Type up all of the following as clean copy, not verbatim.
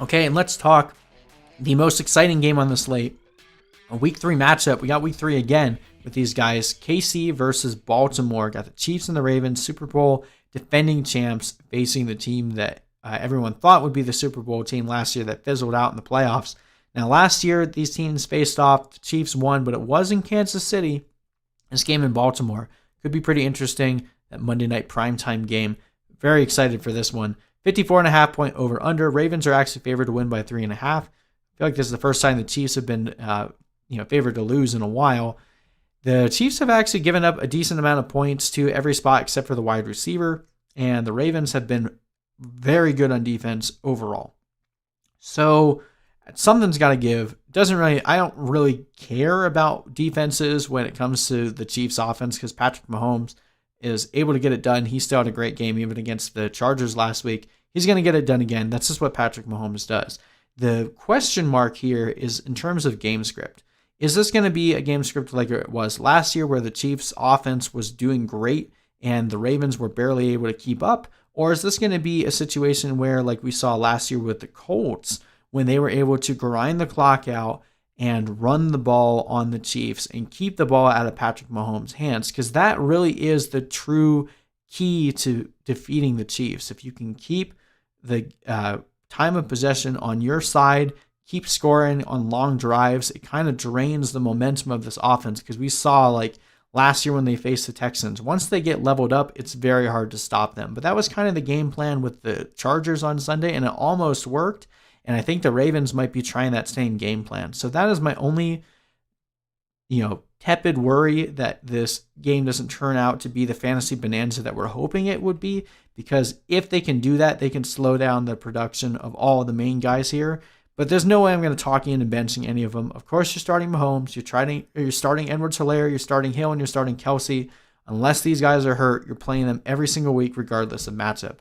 Okay, and let's talk the most exciting game on the slate. A week 3 matchup. We got week 3 again with these guys. KC versus Baltimore. Got the Chiefs and the Ravens, Super Bowl defending champs, facing the team that everyone thought would be the Super Bowl team last year that fizzled out in the playoffs. Now, last year, these teams faced off. The Chiefs won, but it was in Kansas City. This game in Baltimore could be pretty interesting. That Monday night primetime game. Very excited for this one. 54.5 point over under. Ravens are actually favored to win by 3.5. I feel like this is the first time the Chiefs have been favored to lose in a while. The Chiefs have actually given up a decent amount of points to every spot except for the wide receiver, and the Ravens have been very good on defense overall. So something's got to give. I don't really care about defenses when it comes to the Chiefs offense because Patrick Mahomes is able to get it done. He still had a great game even against the Chargers last week. He's going to get it done again. That's just what Patrick Mahomes does. The question mark here is in terms of game script. Is this going to be a game script like it was last year where the Chiefs offense was doing great and the Ravens were barely able to keep up? Or is this going to be a situation where, like we saw last year with the Colts, when they were able to grind the clock out and run the ball on the Chiefs and keep the ball out of Patrick Mahomes' hands? Because that really is the true key to defeating the Chiefs. If you can keep the time of possession on your side, keep scoring on long drives, it kind of drains the momentum of this offense. Because we saw like last year when they faced the Texans, once they get leveled up, it's very hard to stop them. But that was kind of the game plan with the Chargers on Sunday, and it almost worked. And I think the Ravens might be trying that same game plan. So that is my only, tepid worry that this game doesn't turn out to be the fantasy bonanza that we're hoping it would be. Because if they can do that, they can slow down the production of all the main guys here. But there's no way I'm going to talk you into benching any of them. Of course, you're starting Mahomes, you're starting Edwards-Helaire, you're starting Hill, and you're starting Kelce. Unless these guys are hurt, you're playing them every single week, regardless of matchup.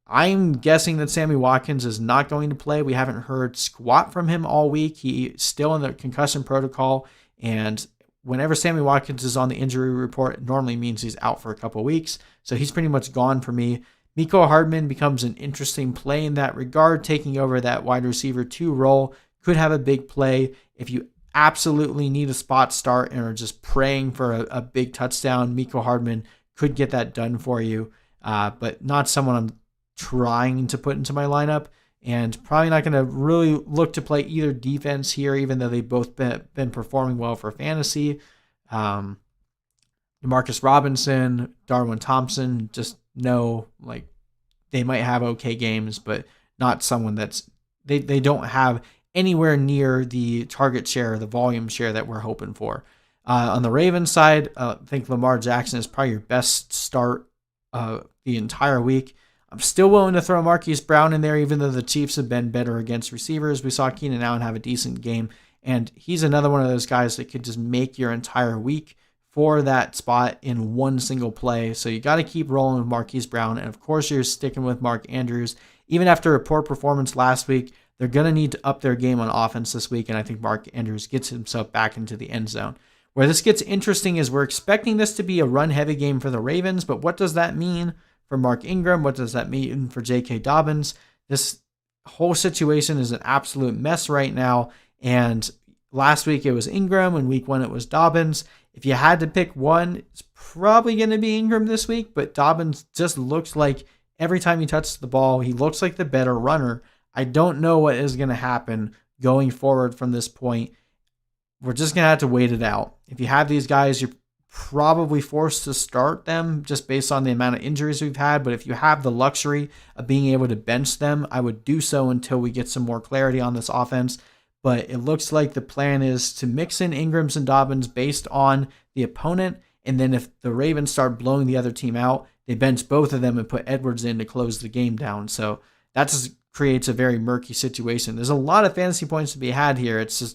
I'm guessing that Sammy Watkins is not going to play. We haven't heard squat from him all week. He's still in the concussion protocol, and whenever Sammy Watkins is on the injury report, it normally means he's out for a couple weeks. So he's pretty much gone for me. Mecole Hardman becomes an interesting play in that regard, taking over that wide receiver 2 role. Could have a big play. If you absolutely need a spot start and are just praying for a big touchdown, Mecole Hardman could get that done for you, but not someone I'm trying to put into my lineup, and probably not going to really look to play either defense here, even though they've both been performing well for fantasy. Demarcus Robinson, Darwin Thompson, just know like they might have okay games, but not someone that's they don't have anywhere near the target share, the volume share that we're hoping for. On the Ravens side, I think Lamar Jackson is probably your best start the entire week. I'm still willing to throw Marquise Brown in there, even though the Chiefs have been better against receivers. We saw Keenan Allen have a decent game, and he's another one of those guys that could just make your entire week for that spot in one single play. So you got to keep rolling with Marquise Brown, and of course you're sticking with Mark Andrews. Even after a poor performance last week, they're going to need to up their game on offense this week, and I think Mark Andrews gets himself back into the end zone. Where this gets interesting is we're expecting this to be a run-heavy game for the Ravens, but what does that mean for Mark Ingram? What does that mean for J.K. Dobbins? This whole situation is an absolute mess right now. And last week it was Ingram, and week 1 it was Dobbins. If you had to pick one, it's probably going to be Ingram this week, but Dobbins just looks like every time he touches the ball, he looks like the better runner. I don't know what is going to happen going forward from this point. We're just going to have to wait it out. If you have these guys, you're probably forced to start them just based on the amount of injuries we've had. But if you have the luxury of being able to bench them, I would do so until we get some more clarity on this offense. But it looks like the plan is to mix in Ingrams and Dobbins based on the opponent. And then if the Ravens start blowing the other team out, they bench both of them and put Edwards in to close the game down. So that just creates a very murky situation. There's a lot of fantasy points to be had here. It's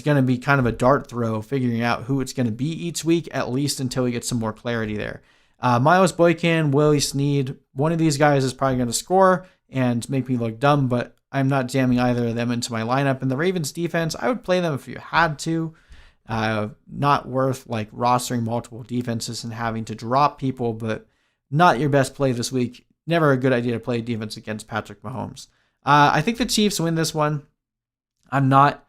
going to be kind of a dart throw figuring out who it's going to be each week, at least until we get some more clarity there. Miles Boykin, Willie Snead, one of these guys is probably going to score and make me look dumb, but I'm not jamming either of them into my lineup. And the Ravens defense, I would play them if you had to. Not worth like rostering multiple defenses and having to drop people, but not your best play this week. Never a good idea to play defense against Patrick Mahomes. I think the Chiefs win this one. I'm not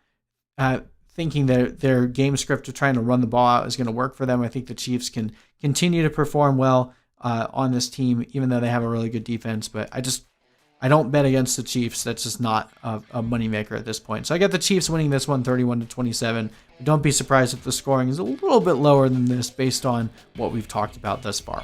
thinking that their game script of trying to run the ball out is going to work for them. I think the Chiefs can continue to perform well on this team, even though they have a really good defense. But I don't bet against the Chiefs. That's just not a moneymaker at this point. So I got the Chiefs winning this one 31-27. But don't be surprised if the scoring is a little bit lower than this based on what we've talked about thus far.